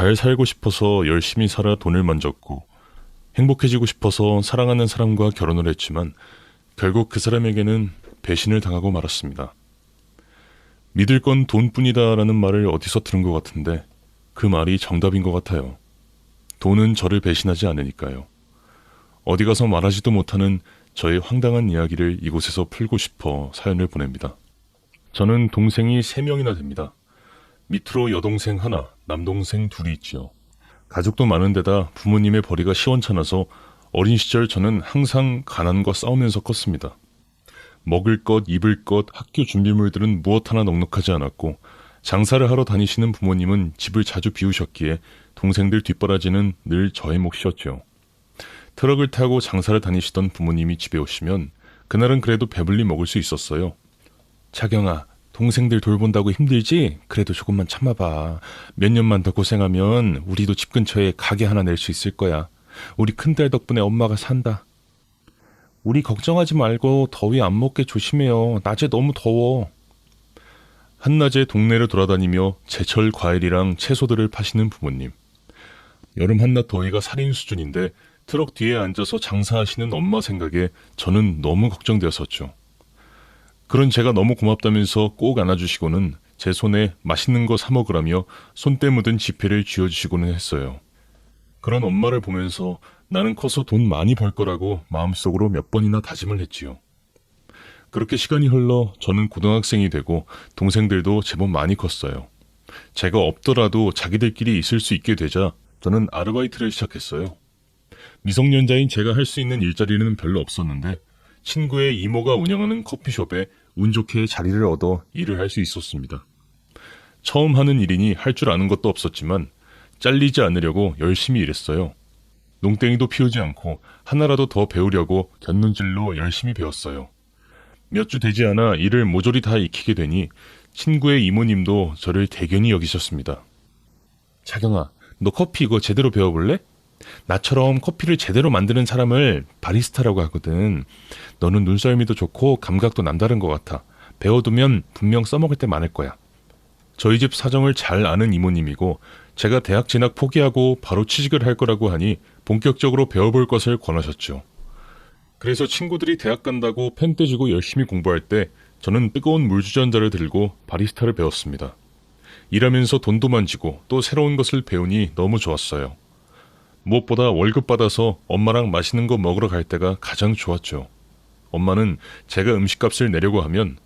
잘 살고 싶어서 열심히 살아 돈을 만졌고 행복해지고 싶어서 사랑하는 사람과 결혼을 했지만 결국 그 사람에게는 배신을 당하고 말았습니다. 믿을 건 돈뿐이다라는 말을 어디서 들은 것 같은데 그 말이 정답인 것 같아요. 돈은 저를 배신하지 않으니까요. 어디 가서 말하지도 못하는 저의 황당한 이야기를 이곳에서 풀고 싶어 사연을 보냅니다. 저는 동생이 3명이나 됩니다. 밑으로 여동생 하나, 남동생 둘이 있지요. 가족도 많은데다 부모님의 벌이가 시원찮아서 어린 시절 저는 항상 가난과 싸우면서 컸습니다. 먹을 것, 입을 것, 학교 준비물들은 무엇 하나 넉넉하지 않았고 장사를 하러 다니시는 부모님은 집을 자주 비우셨기에 동생들 뒷바라지는 늘 저의 몫이었죠. 트럭을 타고 장사를 다니시던 부모님이 집에 오시면 그날은 그래도 배불리 먹을 수 있었어요. 자경아, 동생들 돌본다고 힘들지? 그래도 조금만 참아봐. 몇 년만 더 고생하면 우리도 집 근처에 가게 하나 낼 수 있을 거야. 우리 큰딸 덕분에 엄마가 산다. 우리 걱정하지 말고 더위 안 먹게 조심해요. 낮에 너무 더워. 한낮에 동네를 돌아다니며 제철 과일이랑 채소들을 파시는 부모님. 여름 한낮 더위가 살인 수준인데 트럭 뒤에 앉아서 장사하시는 엄마 생각에 저는 너무 걱정되었었죠. 그런 제가 너무 고맙다면서 꼭 안아주시고는 제 손에 맛있는 거 사 먹으라며 손때 묻은 지폐를 쥐어주시고는 했어요. 그런 엄마를 보면서 나는 커서 돈 많이 벌 거라고 마음속으로 몇 번이나 다짐을 했지요. 그렇게 시간이 흘러 저는 고등학생이 되고 동생들도 제법 많이 컸어요. 제가 없더라도 자기들끼리 있을 수 있게 되자 저는 아르바이트를 시작했어요. 미성년자인 제가 할 수 있는 일자리는 별로 없었는데 친구의 이모가 운영하는 커피숍에 운 좋게 자리를 얻어 일을 할 수 있었습니다. 처음 하는 일이니 할 줄 아는 것도 없었지만 잘리지 않으려고 열심히 일했어요. 농땡이도 피우지 않고 하나라도 더 배우려고 곁눈질로 열심히 배웠어요. 몇 주 되지 않아 일을 모조리 다 익히게 되니 친구의 이모님도 저를 대견히 여기셨습니다. 자경아, 너 커피 이거 제대로 배워볼래? 나처럼 커피를 제대로 만드는 사람을 바리스타라고 하거든. 너는 눈썰미도 좋고 감각도 남다른 것 같아. 배워두면 분명 써먹을 때 많을 거야. 저희 집 사정을 잘 아는 이모님이고 제가 대학 진학 포기하고 바로 취직을 할 거라고 하니 본격적으로 배워볼 것을 권하셨죠. 그래서 친구들이 대학 간다고 펜 떼주고 열심히 공부할 때 저는 뜨거운 물주전자를 들고 바리스타를 배웠습니다. 일하면서 돈도 만지고 또 새로운 것을 배우니 너무 좋았어요. 무엇보다 월급 받아서 엄마랑 맛있는 거 먹으러 갈 때가 가장 좋았죠. 엄마는 제가 음식값을 내려고 하면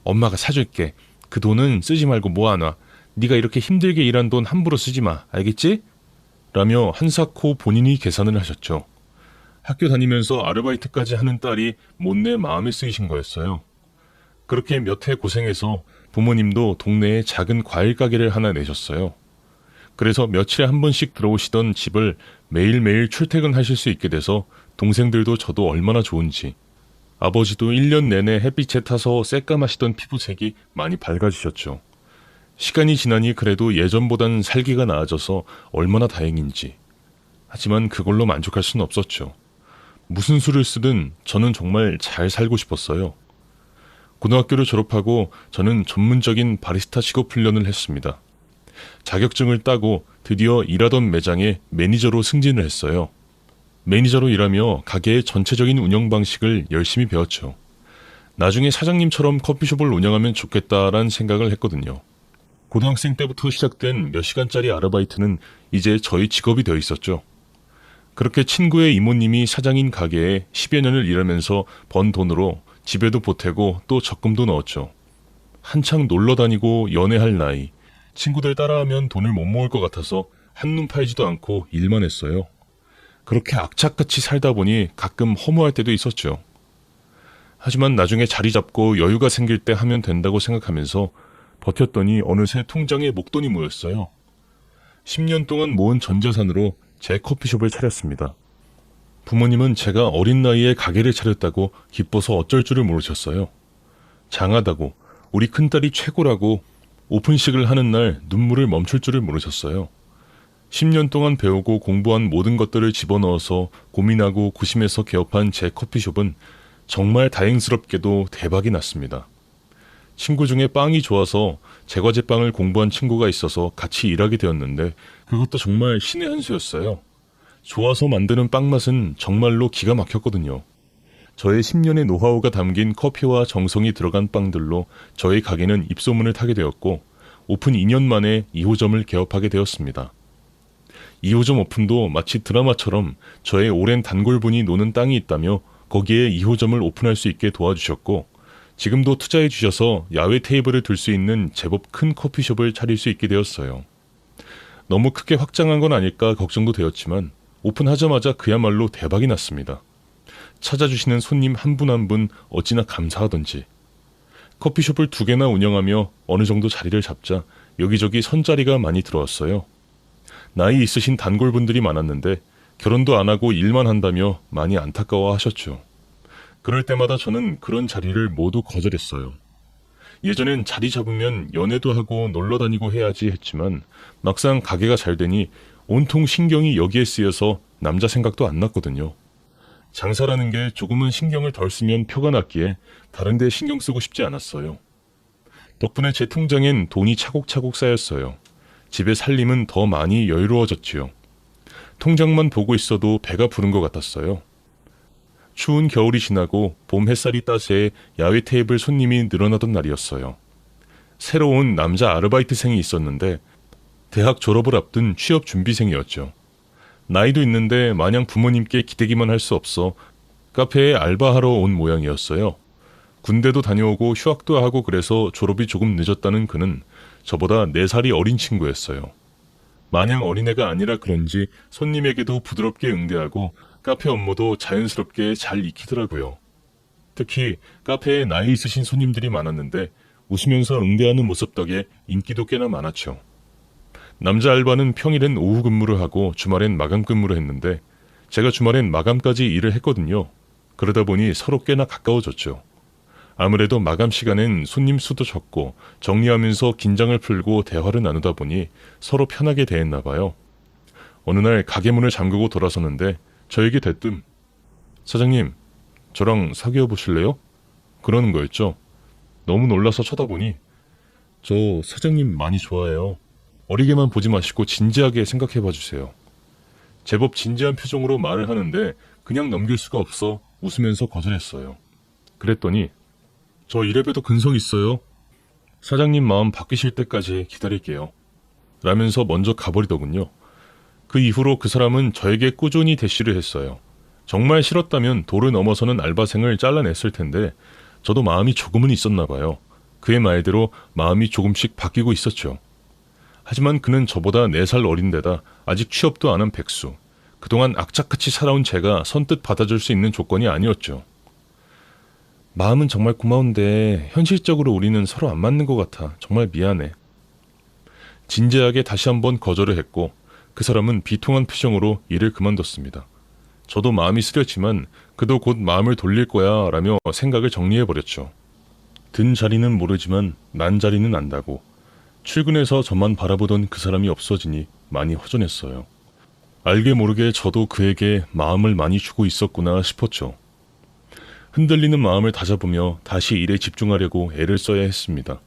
엄마가 사줄게. 그 돈은 쓰지 말고 모아놔. 네가 이렇게 힘들게 일한 돈 함부로 쓰지 마. 알겠지? 라며 한사코 본인이 계산을 하셨죠. 학교 다니면서 아르바이트까지 하는 딸이 못내 마음에 쓰이신 거였어요. 그렇게 몇 해 고생해서 부모님도 동네에 작은 과일 가게를 하나 내셨어요. 그래서 며칠에 한 번씩 들어오시던 집을 매일매일 출퇴근하실 수 있게 돼서 동생들도 저도 얼마나 좋은지, 아버지도 1년 내내 햇빛에 타서 새까마시던 피부색이 많이 밝아지셨죠. 시간이 지나니 그래도 예전보단 살기가 나아져서 얼마나 다행인지. 하지만 그걸로 만족할 수는 없었죠. 무슨 수를 쓰든 저는 정말 잘 살고 싶었어요. 고등학교를 졸업하고 저는 전문적인 바리스타 직업 훈련을 했습니다. 자격증을 따고 드디어 일하던 매장에 매니저로 승진을 했어요. 매니저로 일하며 가게의 전체적인 운영 방식을 열심히 배웠죠. 나중에 사장님처럼 커피숍을 운영하면 좋겠다라는 생각을 했거든요. 고등학생 때부터 시작된 몇 시간짜리 아르바이트는 이제 저희 직업이 되어 있었죠. 그렇게 친구의 이모님이 사장인 가게에 10여 년을 일하면서 번 돈으로 집에도 보태고 또 적금도 넣었죠. 한창 놀러 다니고 연애할 나이, 친구들 따라하면 돈을 못 모을 것 같아서 한눈 팔지도 않고 일만 했어요. 그렇게 악착같이 살다 보니 가끔 허무할 때도 있었죠. 하지만 나중에 자리 잡고 여유가 생길 때 하면 된다고 생각하면서 버텼더니 어느새 통장에 목돈이 모였어요. 10년 동안 모은 전 재산으로 제 커피숍을 차렸습니다. 부모님은 제가 어린 나이에 가게를 차렸다고 기뻐서 어쩔 줄을 모르셨어요. 장하다고, 우리 큰딸이 최고라고 오픈식을 하는 날 눈물을 멈출 줄을 모르셨어요. 10년 동안 배우고 공부한 모든 것들을 집어넣어서 고민하고 고심해서 개업한 제 커피숍은 정말 다행스럽게도 대박이 났습니다. 친구 중에 빵이 좋아서 제과제빵을 공부한 친구가 있어서 같이 일하게 되었는데 그것도 정말 신의 한 수였어요. 좋아서 만드는 빵 맛은 정말로 기가 막혔거든요. 저의 10년의 노하우가 담긴 커피와 정성이 들어간 빵들로 저희 가게는 입소문을 타게 되었고 오픈 2년 만에 2호점을 개업하게 되었습니다. 2호점 오픈도 마치 드라마처럼 저의 오랜 단골분이 노는 땅이 있다며 거기에 2호점을 오픈할 수 있게 도와주셨고 지금도 투자해 주셔서 야외 테이블을 둘 수 있는 제법 큰 커피숍을 차릴 수 있게 되었어요. 너무 크게 확장한 건 아닐까 걱정도 되었지만 오픈하자마자 그야말로 대박이 났습니다. 찾아주시는 손님 한 분 한 분 어찌나 감사하던지. 커피숍을 2개나 운영하며 어느 정도 자리를 잡자 여기저기 선자리가 많이 들어왔어요. 나이 있으신 단골분들이 많았는데 결혼도 안 하고 일만 한다며 많이 안타까워 하셨죠. 그럴 때마다 저는 그런 자리를 모두 거절했어요. 예전엔 자리 잡으면 연애도 하고 놀러 다니고 해야지 했지만 막상 가게가 잘 되니 온통 신경이 여기에 쓰여서 남자 생각도 안 났거든요. 장사라는 게 조금은 신경을 덜 쓰면 표가 났기에 다른 데 신경 쓰고 싶지 않았어요. 덕분에 제 통장엔 돈이 차곡차곡 쌓였어요. 집의 살림은 더 많이 여유로워졌지요. 통장만 보고 있어도 배가 부른 것 같았어요. 추운 겨울이 지나고 봄 햇살이 따스해 야외 테이블 손님이 늘어나던 날이었어요. 새로 온 남자 아르바이트생이 있었는데 대학 졸업을 앞둔 취업 준비생이었죠. 나이도 있는데 마냥 부모님께 기대기만 할 수 없어 카페에 알바하러 온 모양이었어요. 군대도 다녀오고 휴학도 하고 그래서 졸업이 조금 늦었다는 그는 저보다 4살이 어린 친구였어요. 마냥 어린애가 아니라 그런지 손님에게도 부드럽게 응대하고 카페 업무도 자연스럽게 잘 익히더라고요. 특히 카페에 나이 있으신 손님들이 많았는데 웃으면서 응대하는 모습 덕에 인기도 꽤나 많았죠. 남자 알바는 평일엔 오후 근무를 하고 주말엔 마감 근무를 했는데 제가 주말엔 마감까지 일을 했거든요. 그러다 보니 서로 꽤나 가까워졌죠. 아무래도 마감 시간엔 손님 수도 적고 정리하면서 긴장을 풀고 대화를 나누다 보니 서로 편하게 대했나 봐요. 어느 날 가게 문을 잠그고 돌아섰는데 저에게 대뜸 사장님, 저랑 사귀어 보실래요? 그러는 거였죠. 너무 놀라서 쳐다보니 저 사장님 많이 좋아해요. 어리게만 보지 마시고 진지하게 생각해 봐주세요. 제법 진지한 표정으로 말을 하는데 그냥 넘길 수가 없어 웃으면서 거절했어요. 그랬더니 저 이래봬도 근성 있어요. 사장님 마음 바뀌실 때까지 기다릴게요. 라면서 먼저 가버리더군요. 그 이후로 그 사람은 저에게 꾸준히 대시를 했어요. 정말 싫었다면 도를 넘어서는 알바생을 잘라냈을 텐데 저도 마음이 조금은 있었나 봐요. 그의 말대로 마음이 조금씩 바뀌고 있었죠. 하지만 그는 저보다 4살 어린데다 아직 취업도 안 한 백수. 그동안 악착같이 살아온 제가 선뜻 받아줄 수 있는 조건이 아니었죠. 마음은 정말 고마운데 현실적으로 우리는 서로 안 맞는 것 같아. 정말 미안해. 진지하게 다시 한번 거절을 했고 그 사람은 비통한 표정으로 일을 그만뒀습니다. 저도 마음이 쓰렸지만 그도 곧 마음을 돌릴 거야 라며 생각을 정리해버렸죠. 든 자리는 모르지만 난 자리는 안다고. 출근해서 저만 바라보던 그 사람이 없어지니 많이 허전했어요. 알게 모르게 저도 그에게 마음을 많이 주고 있었구나 싶었죠. 흔들리는 마음을 다잡으며 다시 일에 집중하려고 애를 써야 했습니다.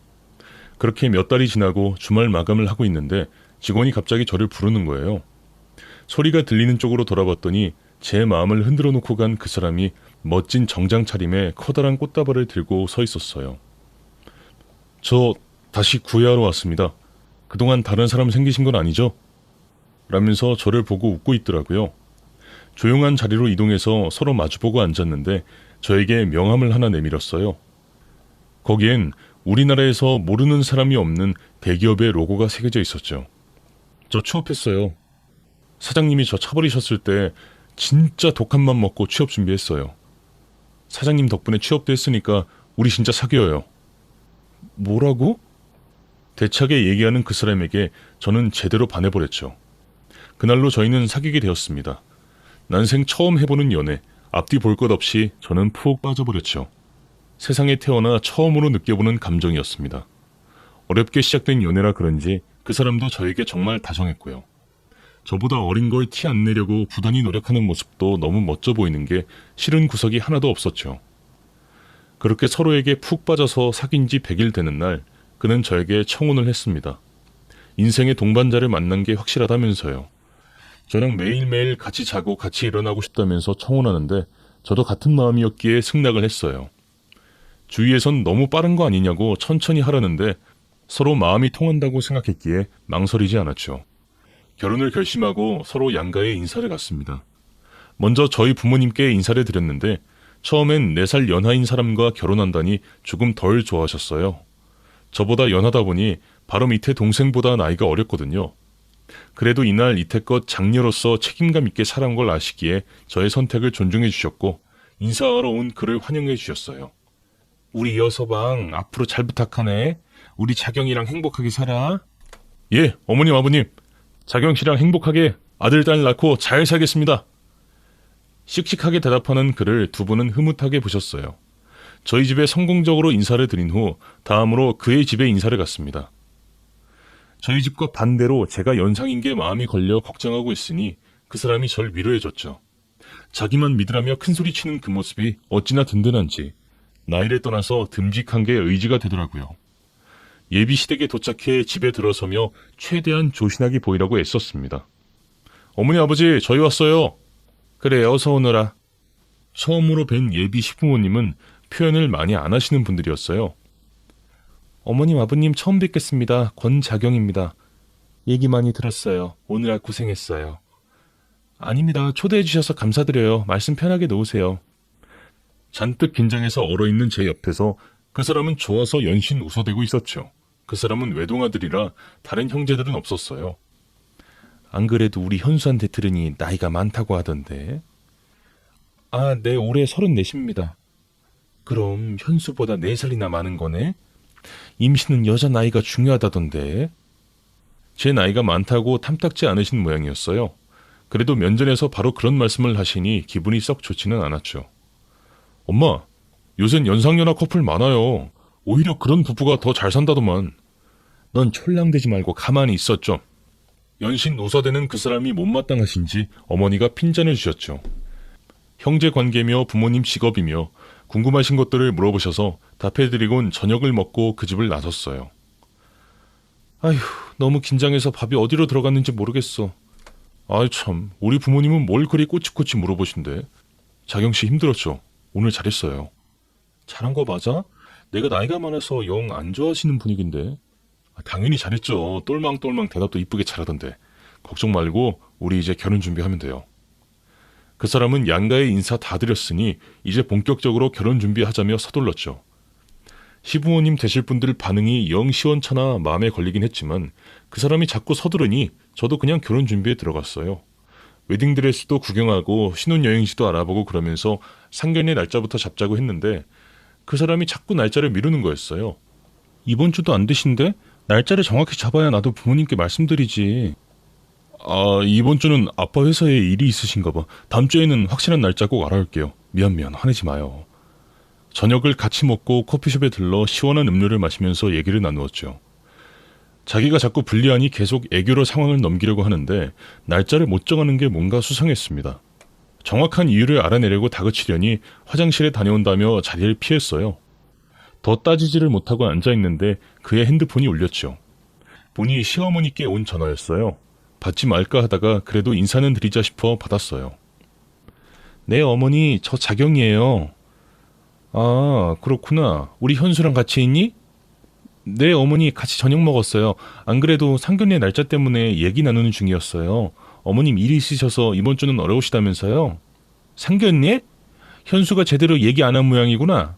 그렇게 몇 달이 지나고 주말 마감을 하고 있는데 직원이 갑자기 저를 부르는 거예요. 소리가 들리는 쪽으로 돌아봤더니 제 마음을 흔들어 놓고 간 그 사람이 멋진 정장 차림에 커다란 꽃다발을 들고 서 있었어요. 저 다시 구애하러 왔습니다. 그동안 다른 사람 생기신 건 아니죠? 라면서 저를 보고 웃고 있더라고요. 조용한 자리로 이동해서 서로 마주보고 앉았는데 저에게 명함을 하나 내밀었어요. 거기엔 우리나라에서 모르는 사람이 없는 대기업의 로고가 새겨져 있었죠. 저 취업했어요. 사장님이 저 차버리셨을 때 진짜 독한 맘 먹고 취업 준비했어요. 사장님 덕분에 취업도 했으니까 우리 진짜 사귀어요. 뭐라고? 대차게 얘기하는 그 사람에게 저는 제대로 반해버렸죠. 그날로 저희는 사귀게 되었습니다. 난생 처음 해보는 연애, 앞뒤 볼 것 없이 저는 푹 빠져버렸죠. 세상에 태어나 처음으로 느껴보는 감정이었습니다. 어렵게 시작된 연애라 그런지 그 사람도 저에게 정말 다정했고요. 저보다 어린 걸 티 안 내려고 부단히 노력하는 모습도 너무 멋져 보이는 게 싫은 구석이 하나도 없었죠. 그렇게 서로에게 푹 빠져서 사귄 지 100일 되는 날 그는 저에게 청혼을 했습니다. 인생의 동반자를 만난 게 확실하다면서요. 저랑 매일매일 같이 자고 같이 일어나고 싶다면서 청혼하는데 저도 같은 마음이었기에 승낙을 했어요. 주위에선 너무 빠른 거 아니냐고 천천히 하라는데 서로 마음이 통한다고 생각했기에 망설이지 않았죠. 결혼을 결심하고 서로 양가에 인사를 갔습니다. 먼저 저희 부모님께 인사를 드렸는데 처음엔 4살 연하인 사람과 결혼한다니 조금 덜 좋아하셨어요. 저보다 연하다 보니 바로 밑에 동생보다 나이가 어렸거든요. 그래도 이날 이태껏 장녀로서 책임감 있게 살아온 걸 아시기에 저의 선택을 존중해 주셨고 인사하러 온 그를 환영해 주셨어요. 우리 여서방 앞으로 잘 부탁하네. 우리 자경이랑 행복하게 살아. 예, 어머님 아버님. 자경씨랑 행복하게 아들 딸 낳고 잘 살겠습니다. 씩씩하게 대답하는 그를 두 분은 흐뭇하게 보셨어요. 저희 집에 성공적으로 인사를 드린 후 다음으로 그의 집에 인사를 갔습니다. 저희 집과 반대로 제가 연상인 게 마음이 걸려 걱정하고 있으니 그 사람이 절 위로해줬죠. 자기만 믿으라며 큰소리치는 그 모습이 어찌나 든든한지 나이를 떠나서 듬직한 게 의지가 되더라고요. 예비 시댁에 도착해 집에 들어서며 최대한 조신하게 보이라고 애썼습니다. 어머니 아버지 저희 왔어요. 그래 어서 오너라. 처음으로 뵌 예비 시부모님은 표현을 많이 안 하시는 분들이었어요. 어머님 아버님 처음 뵙겠습니다. 권자경입니다. 얘기 많이 들었어요. 오늘아 고생했어요. 아닙니다. 초대해 주셔서 감사드려요. 말씀 편하게 놓으세요. 잔뜩 긴장해서 얼어있는 제 옆에서 그 사람은 좋아서 연신 웃어대고 있었죠. 그 사람은 외동아들이라 다른 형제들은 없었어요. 안 그래도 우리 현수한테 들으니 나이가 많다고 하던데. 아, 네, 올해 34입니다. 그럼 현수보다 4살이나 많은 거네? 임신은 여자 나이가 중요하다던데. 제 나이가 많다고 탐탁지 않으신 모양이었어요. 그래도 면전에서 바로 그런 말씀을 하시니 기분이 썩 좋지는 않았죠. 엄마, 요샌 연상연하 커플 많아요. 오히려 그런 부부가 더 잘 산다더만. 넌 촐랑대지 말고 가만히 있어 좀. 연신 웃어대는 그 사람이 못마땅하신지 어머니가 핀잔을 주셨죠. 형제 관계며 부모님 직업이며 궁금하신 것들을 물어보셔서 답해드리곤 저녁을 먹고 그 집을 나섰어요. 아휴, 너무 긴장해서 밥이 어디로 들어갔는지 모르겠어. 아이 참, 우리 부모님은 뭘 그리 꼬치꼬치 물어보신대. 자경씨 힘들었죠? 오늘 잘했어요. 잘한 거 맞아? 내가 나이가 많아서 영 안 좋아하시는 분위기인데. 당연히 잘했죠. 똘망똘망 대답도 이쁘게 잘하던데. 걱정 말고 우리 이제 결혼 준비하면 돼요. 그 사람은 양가에 인사 다 드렸으니 이제 본격적으로 결혼 준비하자며 서둘렀죠. 시부모님 되실 분들 반응이 영 시원찮아 마음에 걸리긴 했지만 그 사람이 자꾸 서두르니 저도 그냥 결혼 준비에 들어갔어요. 웨딩드레스도 구경하고 신혼여행지도 알아보고 그러면서 상견례 날짜부터 잡자고 했는데 그 사람이 자꾸 날짜를 미루는 거였어요. 이번 주도 안 되신데? 날짜를 정확히 잡아야 나도 부모님께 말씀드리지. 아, 이번 주는 아빠 회사에 일이 있으신가 봐. 다음 주에는 확실한 날짜 꼭 알아올게요. 미안 화내지 마요. 저녁을 같이 먹고 커피숍에 들러 시원한 음료를 마시면서 얘기를 나누었죠. 자기가 자꾸 불리하니 계속 애교로 상황을 넘기려고 하는데 날짜를 못 정하는 게 뭔가 수상했습니다. 정확한 이유를 알아내려고 다그치려니 화장실에 다녀온다며 자리를 피했어요. 더 따지지를 못하고 앉아있는데 그의 핸드폰이 울렸죠. 보니 시어머니께 온 전화였어요. 받지 말까 하다가 그래도 인사는 드리자 싶어 받았어요. 네 어머니, 저 자경이에요. 아, 그렇구나. 우리 현수랑 같이 있니? 네 어머니, 같이 저녁 먹었어요. 안 그래도 상견례 날짜 때문에 얘기 나누는 중이었어요. 어머님 일이 있으셔서 이번 주는 어려우시다면서요. 상견례? 현수가 제대로 얘기 안 한 모양이구나.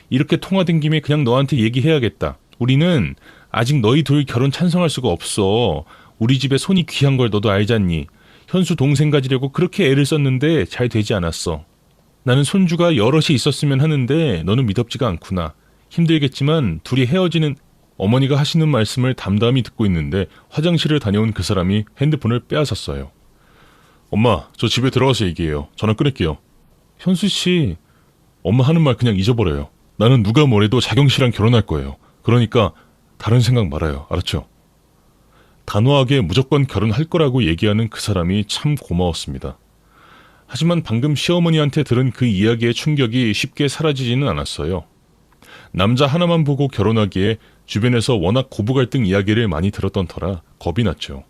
이렇게 통화된 김에 그냥 너한테 얘기해야겠다. 우리는 아직 너희 둘 결혼 찬성할 수가 없어. 우리 집에 손이 귀한 걸 너도 알잖니. 현수 동생 가지려고 그렇게 애를 썼는데 잘 되지 않았어. 나는 손주가 여럿이 있었으면 하는데 너는 미덥지가 않구나. 힘들겠지만 둘이 헤어지는... 어머니가 하시는 말씀을 담담히 듣고 있는데 화장실을 다녀온 그 사람이 핸드폰을 빼앗았어요. 엄마, 저 집에 들어가서 얘기해요. 전화 끊을게요. 현수씨, 엄마 하는 말 그냥 잊어버려요. 나는 누가 뭐래도 자경씨랑 결혼할 거예요. 그러니까 다른 생각 말아요. 알았죠? 단호하게 무조건 결혼할 거라고 얘기하는 그 사람이 참 고마웠습니다. 하지만 방금 시어머니한테 들은 그 이야기의 충격이 쉽게 사라지지는 않았어요. 남자 하나만 보고 결혼하기에 주변에서 워낙 고부 갈등 이야기를 많이 들었던 터라 겁이 났죠.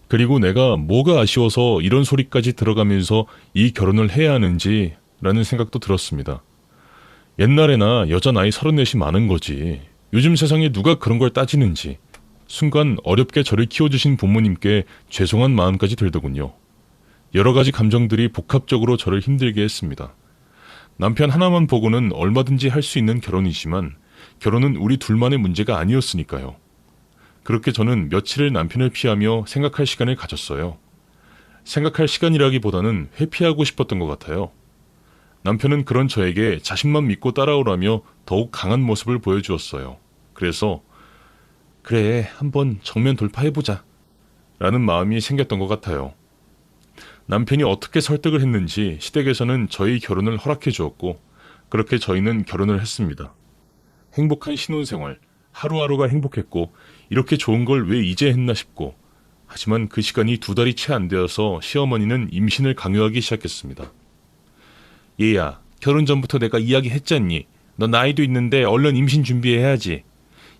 그리고 내가 뭐가 아쉬워서 이런 소리까지 들어가면서 이 결혼을 해야 하는지 라는 생각도 들었습니다. 옛날에나 여자 나이 34이 많은 거지. 요즘 세상에 누가 그런 걸 따지는지. 순간 어렵게 저를 키워주신 부모님께 죄송한 마음까지 들더군요. 여러 가지 감정들이 복합적으로 저를 힘들게 했습니다. 남편 하나만 보고는 얼마든지 할 수 있는 결혼이지만 결혼은 우리 둘만의 문제가 아니었으니까요. 그렇게 저는 며칠을 남편을 피하며 생각할 시간을 가졌어요. 생각할 시간이라기보다는 회피하고 싶었던 것 같아요. 남편은 그런 저에게 자신만 믿고 따라오라며 더욱 강한 모습을 보여주었어요. 그래서 그래, 한번 정면 돌파해보자 라는 마음이 생겼던 것 같아요. 남편이 어떻게 설득을 했는지 시댁에서는 저희 결혼을 허락해 주었고 그렇게 저희는 결혼을 했습니다. 행복한 신혼생활, 하루하루가 행복했고 이렇게 좋은 걸 왜 이제 했나 싶고 하지만 그 시간이 2달이 채 안 되어서 시어머니는 임신을 강요하기 시작했습니다. 얘야, 결혼 전부터 내가 이야기했잖니. 너 나이도 있는데 얼른 임신 준비해야지.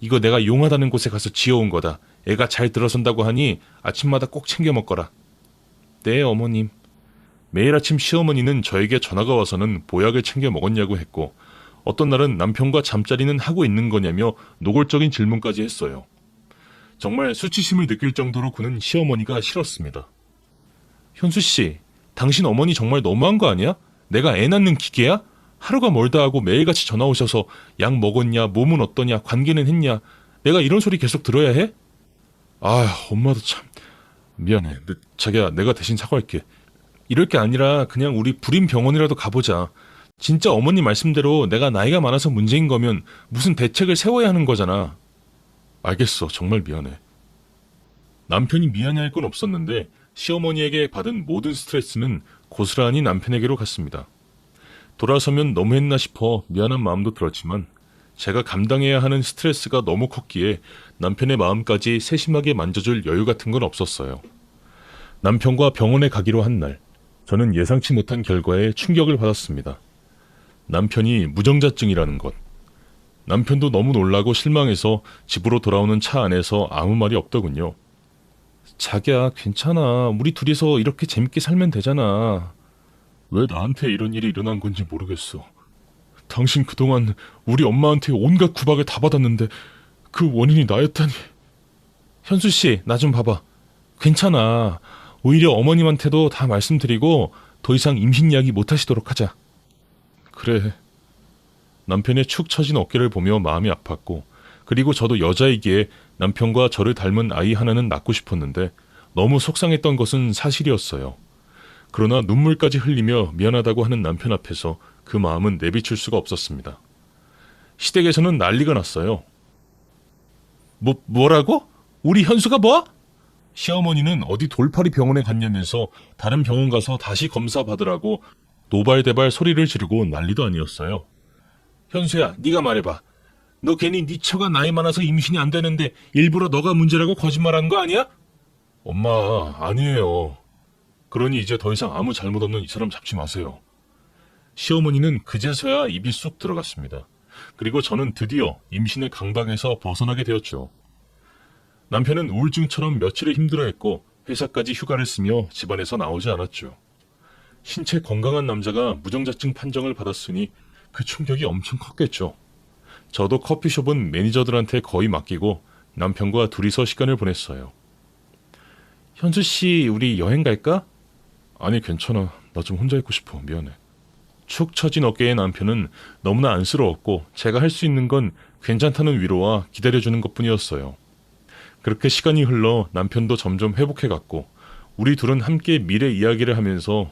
이거 내가 용하다는 곳에 가서 지어온 거다. 애가 잘 들어선다고 하니 아침마다 꼭 챙겨 먹거라. 네, 어머님. 매일 아침 시어머니는 저에게 전화가 와서는 보약을 챙겨 먹었냐고 했고 어떤 날은 남편과 잠자리는 하고 있는 거냐며 노골적인 질문까지 했어요. 정말 수치심을 느낄 정도로 구는 시어머니가 싫었습니다. 현수씨, 당신 어머니 정말 너무한 거 아니야? 내가 애 낳는 기계야? 하루가 멀다 하고 매일같이 전화 오셔서 약 먹었냐, 몸은 어떠냐, 관계는 했냐. 내가 이런 소리 계속 들어야 해? 아, 엄마도 참... 미안해. 자기야, 내가 대신 사과할게. 이럴 게 아니라 그냥 우리 불임 병원이라도 가보자. 진짜 어머니 말씀대로 내가 나이가 많아서 문제인 거면 무슨 대책을 세워야 하는 거잖아. 알겠어. 정말 미안해. 남편이 미안해할 건 없었는데 시어머니에게 받은 모든 스트레스는 고스란히 남편에게로 갔습니다. 돌아서면 너무했나 싶어 미안한 마음도 들었지만 제가 감당해야 하는 스트레스가 너무 컸기에 남편의 마음까지 세심하게 만져줄 여유 같은 건 없었어요. 남편과 병원에 가기로 한 날, 저는 예상치 못한 결과에 충격을 받았습니다. 남편이 무정자증이라는 것. 남편도 너무 놀라고 실망해서 집으로 돌아오는 차 안에서 아무 말이 없더군요. 자기야, 괜찮아. 우리 둘이서 이렇게 재밌게 살면 되잖아. 왜 나한테 이런 일이 일어난 건지 모르겠어. 당신 그동안 우리 엄마한테 온갖 구박을 다 받았는데 그 원인이 나였다니. 현수씨, 나 좀 봐봐. 괜찮아. 오히려 어머님한테도 다 말씀드리고 더 이상 임신 이야기 못하시도록 하자. 그래. 남편의 축 처진 어깨를 보며 마음이 아팠고 그리고 저도 여자이기에 남편과 저를 닮은 아이 하나는 낳고 싶었는데 너무 속상했던 것은 사실이었어요. 그러나 눈물까지 흘리며 미안하다고 하는 남편 앞에서 그 마음은 내비칠 수가 없었습니다. 시댁에서는 난리가 났어요. 뭐라고? 우리 현수가 뭐? 시어머니는 어디 돌팔이 병원에 갔냐면서 다른 병원 가서 다시 검사 받으라고 노발대발 소리를 지르고 난리도 아니었어요. 현수야, 네가 말해봐. 너 괜히 네 처가 나이 많아서 임신이 안 되는데 일부러 너가 문제라고 거짓말하는 거 아니야? 엄마, 아니에요. 그러니 이제 더 이상 아무 잘못 없는 이 사람 잡지 마세요. 시어머니는 그제서야 입이 쑥 들어갔습니다. 그리고 저는 드디어 임신의 강박에서 벗어나게 되었죠. 남편은 우울증처럼 며칠을 힘들어했고 회사까지 휴가를 쓰며 집안에서 나오지 않았죠. 신체 건강한 남자가 무정자증 판정을 받았으니 그 충격이 엄청 컸겠죠. 저도 커피숍은 매니저들한테 거의 맡기고 남편과 둘이서 시간을 보냈어요. 현수씨, 우리 여행 갈까? 아니, 괜찮아. 나 좀 혼자 있고 싶어. 미안해. 축 처진 어깨의 남편은 너무나 안쓰러웠고 제가 할 수 있는 건 괜찮다는 위로와 기다려주는 것뿐이었어요. 그렇게 시간이 흘러 남편도 점점 회복해갔고 우리 둘은 함께 미래 이야기를 하면서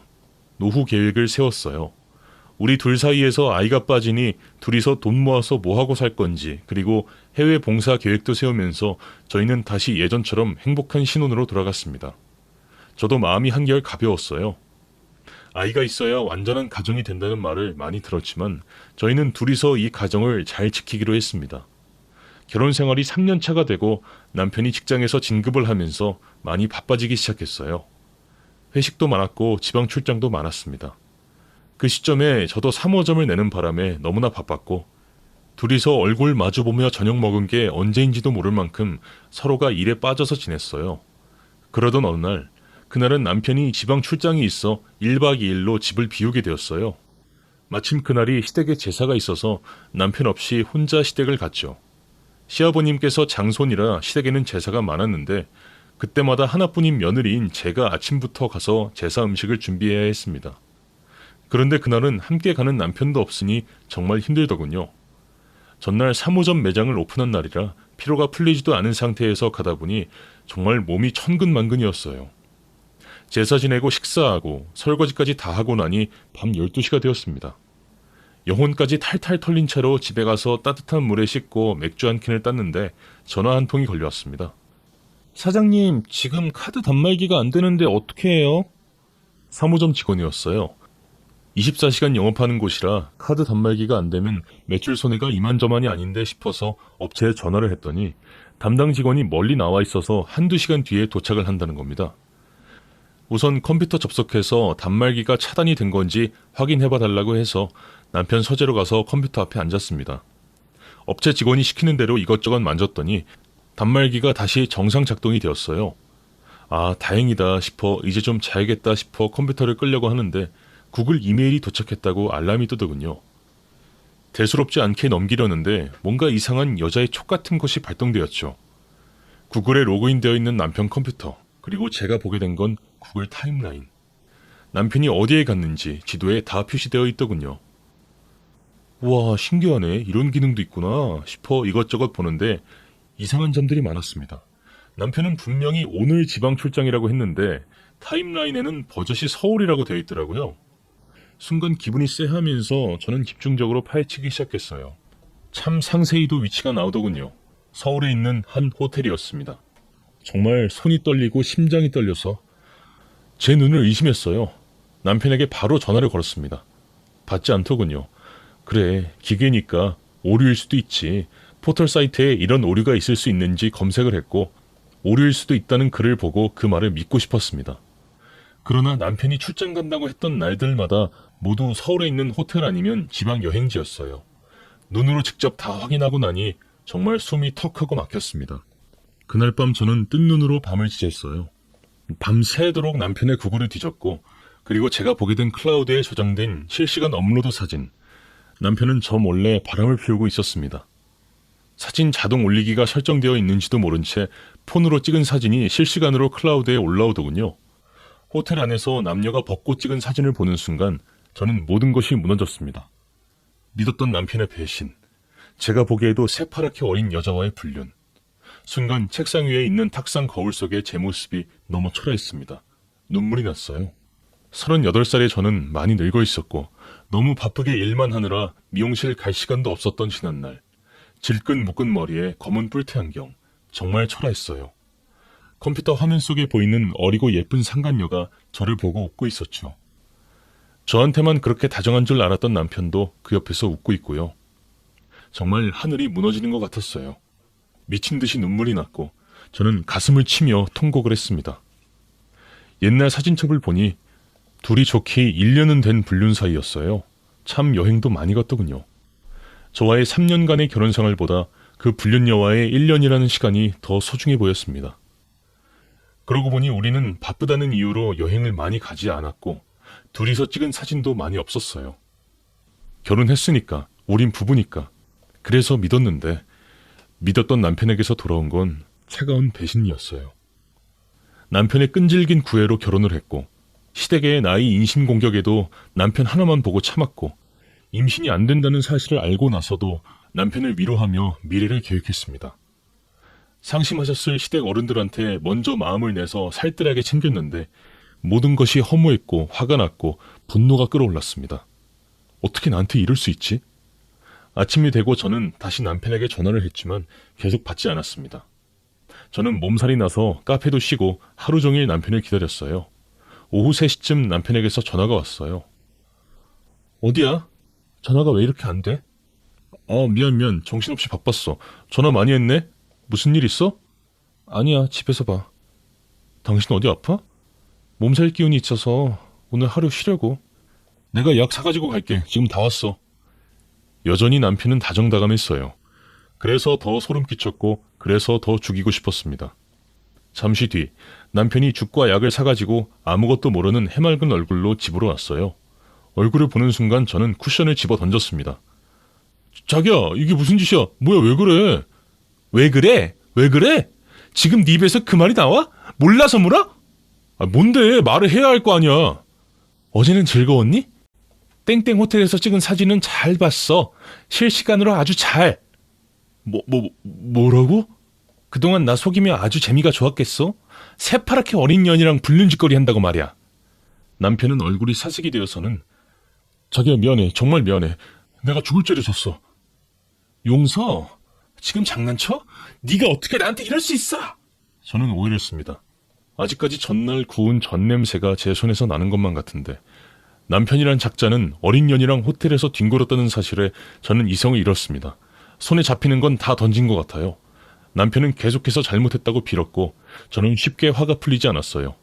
노후 계획을 세웠어요. 우리 둘 사이에서 아이가 빠지니 둘이서 돈 모아서 뭐하고 살 건지 그리고 해외 봉사 계획도 세우면서 저희는 다시 예전처럼 행복한 신혼으로 돌아갔습니다. 저도 마음이 한결 가벼웠어요. 아이가 있어야 완전한 가정이 된다는 말을 많이 들었지만 저희는 둘이서 이 가정을 잘 지키기로 했습니다. 결혼 생활이 3년 차가 되고 남편이 직장에서 진급을 하면서 많이 바빠지기 시작했어요. 회식도 많았고 지방 출장도 많았습니다. 그 시점에 저도 3호점을 내는 바람에 너무나 바빴고 둘이서 얼굴 마주보며 저녁 먹은 게 언제인지도 모를 만큼 서로가 일에 빠져서 지냈어요. 그러던 어느 날, 그날은 남편이 지방 출장이 있어 1박 2일로 집을 비우게 되었어요. 마침 그날이 시댁에 제사가 있어서 남편 없이 혼자 시댁을 갔죠. 시아버님께서 장손이라 시댁에는 제사가 많았는데 그때마다 하나뿐인 며느리인 제가 아침부터 가서 제사 음식을 준비해야 했습니다. 그런데 그날은 함께 가는 남편도 없으니 정말 힘들더군요. 전날 3호점 매장을 오픈한 날이라 피로가 풀리지도 않은 상태에서 가다 보니 정말 몸이 천근만근이었어요. 제사 지내고 식사하고 설거지까지 다 하고 나니 밤 12시가 되었습니다. 영혼까지 탈탈 털린 채로 집에 가서 따뜻한 물에 씻고 맥주 한 캔을 땄는데 전화 한 통이 걸려왔습니다. 사장님, 지금 카드 단말기가 안 되는데 어떻게 해요? 3호점 직원이었어요. 24시간 영업하는 곳이라 카드 단말기가 안 되면 매출 손해가 이만저만이 아닌데 싶어서 업체에 전화를 했더니 담당 직원이 멀리 나와 있어서 한두 시간 뒤에 도착을 한다는 겁니다. 우선 컴퓨터 접속해서 단말기가 차단이 된 건지 확인해봐 달라고 해서 남편 서재로 가서 컴퓨터 앞에 앉았습니다. 업체 직원이 시키는 대로 이것저것 만졌더니 단말기가 다시 정상 작동이 되었어요. 아, 다행이다 싶어 이제 좀 자야겠다 싶어 컴퓨터를 끄려고 하는데 구글 이메일이 도착했다고 알람이 뜨더군요. 대수롭지 않게 넘기려는데 뭔가 이상한 여자의 촉 같은 것이 발동되었죠. 구글에 로그인되어 있는 남편 컴퓨터, 그리고 제가 보게 된 건 구글 타임라인. 남편이 어디에 갔는지 지도에 다 표시되어 있더군요. 우와, 신기하네. 이런 기능도 있구나 싶어 이것저것 보는데 이상한 점들이 많았습니다. 남편은 분명히 오늘 지방 출장이라고 했는데 타임라인에는 버젓이 서울이라고 되어 있더라고요. 순간 기분이 쎄하면서 저는 집중적으로 파헤치기 시작했어요. 참 상세히도 위치가 나오더군요. 서울에 있는 한 호텔이었습니다. 정말 손이 떨리고 심장이 떨려서 제 눈을 의심했어요. 남편에게 바로 전화를 걸었습니다. 받지 않더군요. 그래, 기계니까 오류일 수도 있지. 포털 사이트에 이런 오류가 있을 수 있는지 검색을 했고 오류일 수도 있다는 글을 보고 그 말을 믿고 싶었습니다. 그러나 남편이 출장 간다고 했던 날들마다 모두 서울에 있는 호텔 아니면 지방 여행지였어요. 눈으로 직접 다 확인하고 나니 정말 숨이 턱하고 막혔습니다. 그날 밤 저는 뜬 눈으로 밤을 지샜어요. 밤새도록 남편의 구글을 뒤졌고 그리고 제가 보게 된 클라우드에 저장된 실시간 업로드 사진. 남편은 저 몰래 바람을 피우고 있었습니다. 사진 자동 올리기가 설정되어 있는지도 모른 채 폰으로 찍은 사진이 실시간으로 클라우드에 올라오더군요. 호텔 안에서 남녀가 벗고 찍은 사진을 보는 순간 저는 모든 것이 무너졌습니다. 믿었던 남편의 배신, 제가 보기에도 새파랗게 어린 여자와의 불륜. 순간 책상 위에 있는 탁상 거울 속의 제 모습이 너무 초라했습니다. 눈물이 났어요. 38살의 저는 많이 늙어 있었고 너무 바쁘게 일만 하느라 미용실 갈 시간도 없었던 지난날. 질끈 묶은 머리에 검은 뿔테 안경, 정말 초라했어요. 컴퓨터 화면 속에 보이는 어리고 예쁜 상간녀가 저를 보고 웃고 있었죠. 저한테만 그렇게 다정한 줄 알았던 남편도 그 옆에서 웃고 있고요. 정말 하늘이 무너지는 것 같았어요. 미친 듯이 눈물이 났고 저는 가슴을 치며 통곡을 했습니다. 옛날 사진첩을 보니 둘이 좋기 1년은 된 불륜 사이였어요. 참 여행도 많이 갔더군요. 저와의 3년간의 결혼 생활보다 그 불륜녀와의 1년이라는 시간이 더 소중해 보였습니다. 그러고 보니 우리는 바쁘다는 이유로 여행을 많이 가지 않았고 둘이서 찍은 사진도 많이 없었어요. 결혼했으니까, 우린 부부니까. 그래서 믿었는데 믿었던 남편에게서 돌아온 건 차가운 배신이었어요. 남편의 끈질긴 구애로 결혼을 했고 시댁의 나이 인신 공격에도 남편 하나만 보고 참았고 임신이 안 된다는 사실을 알고 나서도 남편을 위로하며 미래를 계획했습니다. 상심하셨을 시댁 어른들한테 먼저 마음을 내서 살뜰하게 챙겼는데 모든 것이 허무했고 화가 났고 분노가 끌어올랐습니다. 어떻게 나한테 이럴 수 있지? 아침이 되고 저는 다시 남편에게 전화를 했지만 계속 받지 않았습니다. 저는 몸살이 나서 카페도 쉬고 하루 종일 남편을 기다렸어요. 오후 3시쯤 남편에게서 전화가 왔어요. 어디야? 전화가 왜 이렇게 안 돼? 미안. 정신없이 바빴어. 전화 많이 했네? 무슨 일 있어? 아니야, 집에서 봐. 당신 어디 아파? 몸살 기운이 있어서 오늘 하루 쉬려고. 내가 약 사가지고 갈게. 지금 다 왔어. 여전히 남편은 다정다감했어요. 그래서 더 소름 끼쳤고 그래서 더 죽이고 싶었습니다. 잠시 뒤 남편이 죽과 약을 사가지고 아무것도 모르는 해맑은 얼굴로 집으로 왔어요. 얼굴을 보는 순간 저는 쿠션을 집어 던졌습니다. 자기야, 이게 무슨 짓이야? 뭐야, 왜 그래? 왜 그래? 왜 그래? 지금 네 입에서 그 말이 나와? 몰라서 물어? 뭔데? 말을 해야 할 거 아니야. 어제는 즐거웠니? 땡땡 호텔에서 찍은 사진은 잘 봤어. 실시간으로 아주 잘. 뭐라고? 그동안 나 속이며 아주 재미가 좋았겠어? 새파랗게 어린 년이랑 불륜짓거리 한다고 말이야. 남편은 얼굴이 사색이 되어서는 자기야, 미안해. 정말 미안해. 내가 죽을 죄를 졌어. 용서? 지금 장난쳐? 네가 어떻게 나한테 이럴 수 있어? 저는 오해했습니다. 아직까지 전날 구운 전 냄새가 제 손에서 나는 것만 같은데 남편이란 작자는 어린 년이랑 호텔에서 뒹굴었다는 사실에 저는 이성을 잃었습니다. 손에 잡히는 건 다 던진 것 같아요. 남편은 계속해서 잘못했다고 빌었고 저는 쉽게 화가 풀리지 않았어요.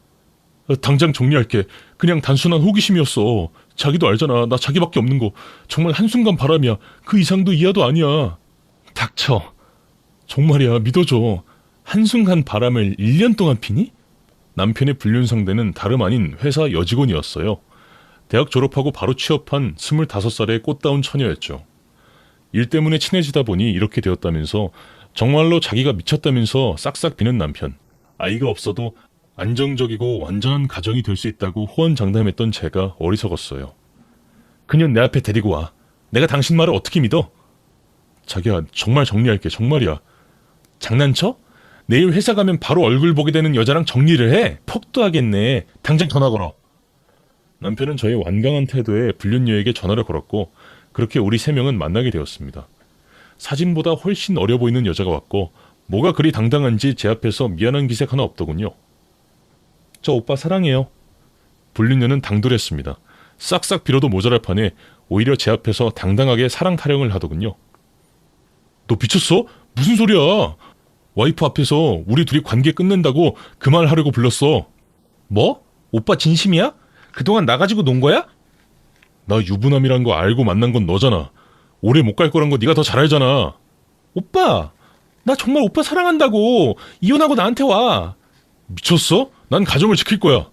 당장 정리할게. 그냥 단순한 호기심이었어. 자기도 알잖아. 나 자기밖에 없는 거. 정말 한순간 바람이야. 그 이상도 이하도 아니야. 닥쳐. 정말이야. 믿어줘. 한순간 바람을 1년 동안 피니? 남편의 불륜 상대는 다름 아닌 회사 여직원이었어요. 대학 졸업하고 바로 취업한 25살의 꽃다운 처녀였죠. 일 때문에 친해지다 보니 이렇게 되었다면서 정말로 자기가 미쳤다면서 싹싹 비는 남편. 아이가 없어도 안정적이고 완전한 가정이 될 수 있다고 호언장담했던 제가 어리석었어요. 그년 내 앞에 데리고 와. 내가 당신 말을 어떻게 믿어? 자기야, 정말 정리할게. 정말이야. 장난쳐? 내일 회사 가면 바로 얼굴 보게 되는 여자랑 정리를 해? 폭도 하겠네. 당장 전화 걸어. 남편은 저의 완강한 태도에 불륜녀에게 전화를 걸었고 그렇게 우리 3명은 만나게 되었습니다. 사진보다 훨씬 어려 보이는 여자가 왔고 뭐가 그리 당당한지 제 앞에서 미안한 기색 하나 없더군요. 저 오빠 사랑해요. 불륜녀는 당돌했습니다. 싹싹 빌어도 모자랄 판에 오히려 제 앞에서 당당하게 사랑 타령을 하더군요. 너 미쳤어? 무슨 소리야? 와이프 앞에서 우리 둘이 관계 끝낸다고 그 말 하려고 불렀어. 뭐? 오빠 진심이야? 그동안 나 가지고 논 거야? 나 유부남이란 거 알고 만난 건 너잖아. 오래 못 갈 거란 거 네가 더 잘 알잖아. 오빠! 나 정말 오빠 사랑한다고. 이혼하고 나한테 와. 미쳤어? 난 가정을 지킬 거야.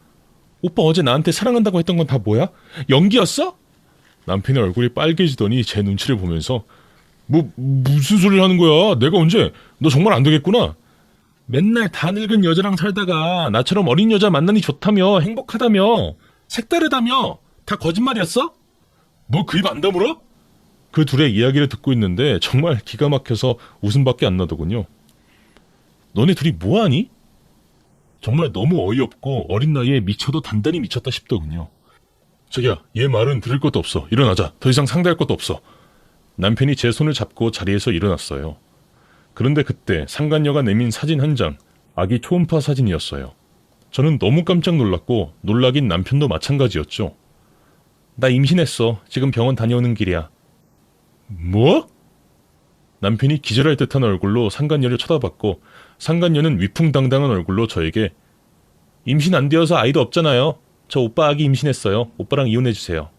오빠 어제 나한테 사랑한다고 했던 건 다 뭐야? 연기였어? 남편의 얼굴이 빨개지더니 제 눈치를 보면서 무슨 소리를 하는 거야? 내가 언제? 너 정말 안 되겠구나. 맨날 다 늙은 여자랑 살다가 나처럼 어린 여자 만나니 좋다며, 행복하다며, 색다르다며. 다 거짓말이었어? 너 그 입 안 다물어? 그 둘의 이야기를 듣고 있는데 정말 기가 막혀서 웃음밖에 안 나더군요. 너네 둘이 뭐하니? 정말 너무 어이없고 어린 나이에 미쳐도 단단히 미쳤다 싶더군요. 자기야, 얘 말은 들을 것도 없어. 일어나자. 더 이상 상대할 것도 없어. 남편이 제 손을 잡고 자리에서 일어났어요. 그런데 그때 상간녀가 내민 사진 한 장, 아기 초음파 사진이었어요. 저는 너무 깜짝 놀랐고 놀라긴 남편도 마찬가지였죠. 나 임신했어. 지금 병원 다녀오는 길이야. 뭐? 남편이 기절할 듯한 얼굴로 상간녀를 쳐다봤고 상간녀는 위풍당당한 얼굴로 저에게 임신 안 되어서 아이도 없잖아요. 저 오빠 아기 임신했어요. 오빠랑 이혼해주세요.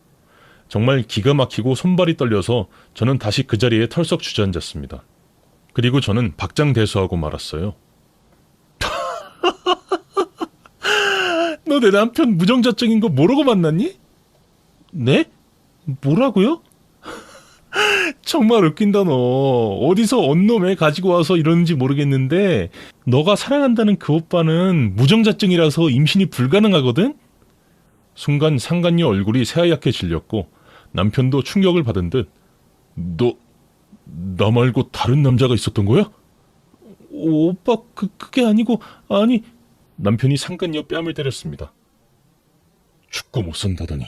정말 기가 막히고 손발이 떨려서 저는 다시 그 자리에 털썩 주저앉았습니다. 그리고 저는 박장대소하고 말았어요. 너 내 남편 무정자증인 거 모르고 만났니? 네? 뭐라고요? 정말 웃긴다 너. 어디서 언놈 애 가지고 와서 이러는지 모르겠는데 너가 사랑한다는 그 오빠는 무정자증이라서 임신이 불가능하거든? 순간 상간녀 얼굴이 새하얗게 질렸고 남편도 충격을 받은 듯 나 말고 다른 남자가 있었던 거야? 오빠 그게 아니고 아니. 남편이 상간녀 뺨을 때렸습니다. 죽고 못 산다더니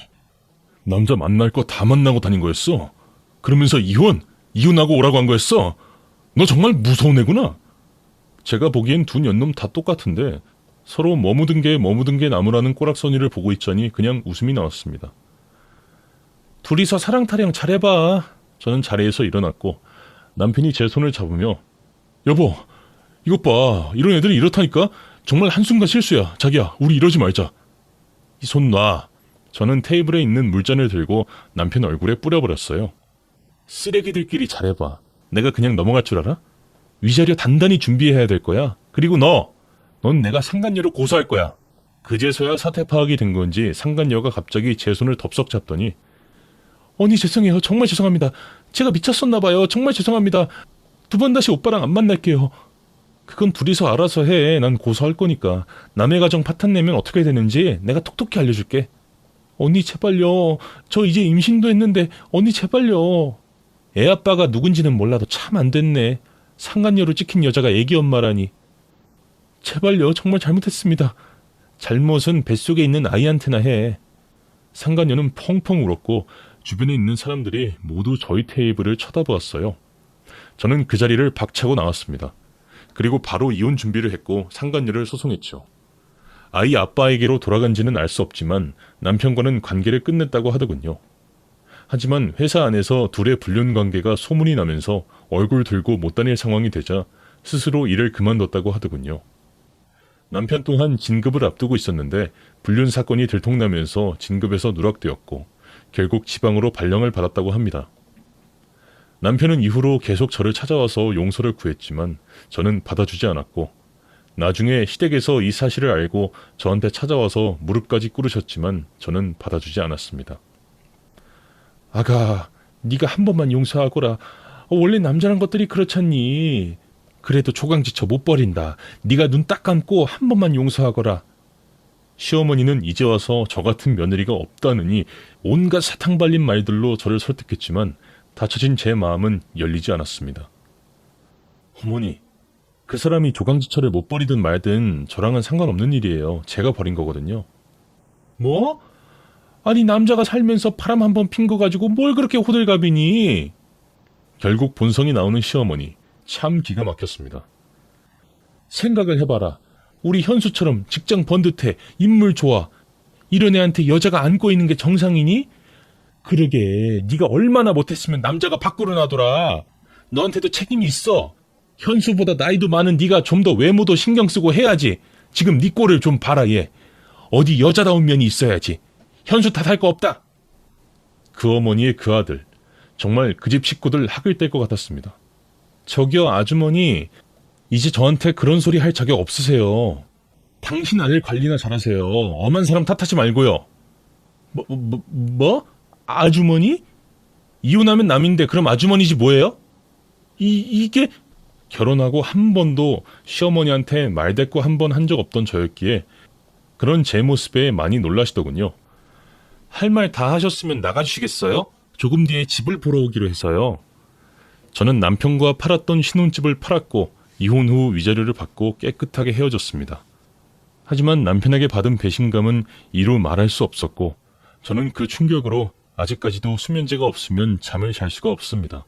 남자 만날 거 다 만나고 다닌 거였어? 그러면서 이혼하고 오라고 한 거였어? 너 정말 무서운 애구나. 제가 보기엔 두 년놈 다 똑같은데 서로 머무든 게 나무라는 꼬락서니를 보고 있자니 그냥 웃음이 나왔습니다. 둘이서 사랑 타령 잘해봐. 저는 자리에서 일어났고 남편이 제 손을 잡으며 여보, 이것 봐. 이런 애들이 이렇다니까? 정말 한순간 실수야. 자기야, 우리 이러지 말자. 이 손 놔. 저는 테이블에 있는 물잔을 들고 남편 얼굴에 뿌려버렸어요. 쓰레기들끼리 잘해봐. 내가 그냥 넘어갈 줄 알아? 위자료 단단히 준비해야 될 거야. 그리고 넌 내가 상간녀로 고소할 거야. 그제서야 사태 파악이 된 건지 상간녀가 갑자기 제 손을 덥석 잡더니 언니 죄송해요. 정말 죄송합니다. 제가 미쳤었나 봐요. 정말 죄송합니다. 두 번 다시 오빠랑 안 만날게요. 그건 둘이서 알아서 해. 난 고소할 거니까. 남의 가정 파탄 내면 어떻게 되는지 내가 톡톡히 알려줄게. 언니 제발요. 저 이제 임신도 했는데 언니 제발요. 애 아빠가 누군지는 몰라도 참 안 됐네. 상간녀로 찍힌 여자가 애기 엄마라니. 제발요. 정말 잘못했습니다. 잘못은 뱃속에 있는 아이한테나 해. 상간녀는 펑펑 울었고 주변에 있는 사람들이 모두 저희 테이블을 쳐다보았어요. 저는 그 자리를 박차고 나왔습니다. 그리고 바로 이혼 준비를 했고 상간녀를 소송했죠. 아이 아빠에게로 돌아간지는 알 수 없지만 남편과는 관계를 끝냈다고 하더군요. 하지만 회사 안에서 둘의 불륜 관계가 소문이 나면서 얼굴 들고 못 다닐 상황이 되자 스스로 일을 그만뒀다고 하더군요. 남편 또한 진급을 앞두고 있었는데 불륜 사건이 들통나면서 진급에서 누락되었고 결국 지방으로 발령을 받았다고 합니다. 남편은 이후로 계속 저를 찾아와서 용서를 구했지만 저는 받아주지 않았고 나중에 시댁에서 이 사실을 알고 저한테 찾아와서 무릎까지 꿇으셨지만 저는 받아주지 않았습니다. 아가, 네가 한 번만 용서하거라. 원래 남자란 것들이 그렇잖니. 그래도 조강지처 못 버린다. 네가 눈 딱 감고 한 번만 용서하거라. 시어머니는 이제 와서 저 같은 며느리가 없다느니 온갖 사탕 발린 말들로 저를 설득했지만 닫혀진 제 마음은 열리지 않았습니다. 어머니, 그 사람이 조강지처를 못 버리든 말든 저랑은 상관없는 일이에요. 제가 버린 거거든요. 뭐? 아니 남자가 살면서 바람 한 번 핀 거 가지고 뭘 그렇게 호들갑이니? 결국 본성이 나오는 시어머니, 참 기가 막혔습니다. 생각을 해봐라. 우리 현수처럼 직장 번듯해, 인물 좋아. 이런 애한테 여자가 안고 있는 게 정상이니? 그러게, 네가 얼마나 못했으면 남자가 밖으로 나더라. 너한테도 책임이 있어. 현수보다 나이도 많은 네가 좀 더 외모도 신경 쓰고 해야지. 지금 네 꼴을 좀 봐라 얘. 어디 여자다운 면이 있어야지. 현수 탓할 거 없다. 그 어머니의 그 아들, 정말 그 집 식구들 학을 뗄 것 같았습니다. 저기요 아주머니, 이제 저한테 그런 소리 할 자격 없으세요. 당신 아들 관리나 잘하세요. 엄한 사람 탓하지 말고요. 뭐? 아주머니? 이혼하면 남인데 그럼 아주머니지 뭐예요? 이게... 결혼하고 한 번도 시어머니한테 말대꾸 한 번 한 적 없던 저였기에 그런 제 모습에 많이 놀라시더군요. 할 말 다 하셨으면 나가주시겠어요? 조금 뒤에 집을 보러 오기로 해서요. 저는 남편과 팔았던 신혼집을 팔았고 이혼 후 위자료를 받고 깨끗하게 헤어졌습니다. 하지만 남편에게 받은 배신감은 이루 말할 수 없었고 저는 그 충격으로 아직까지도 수면제가 없으면 잠을 잘 수가 없습니다.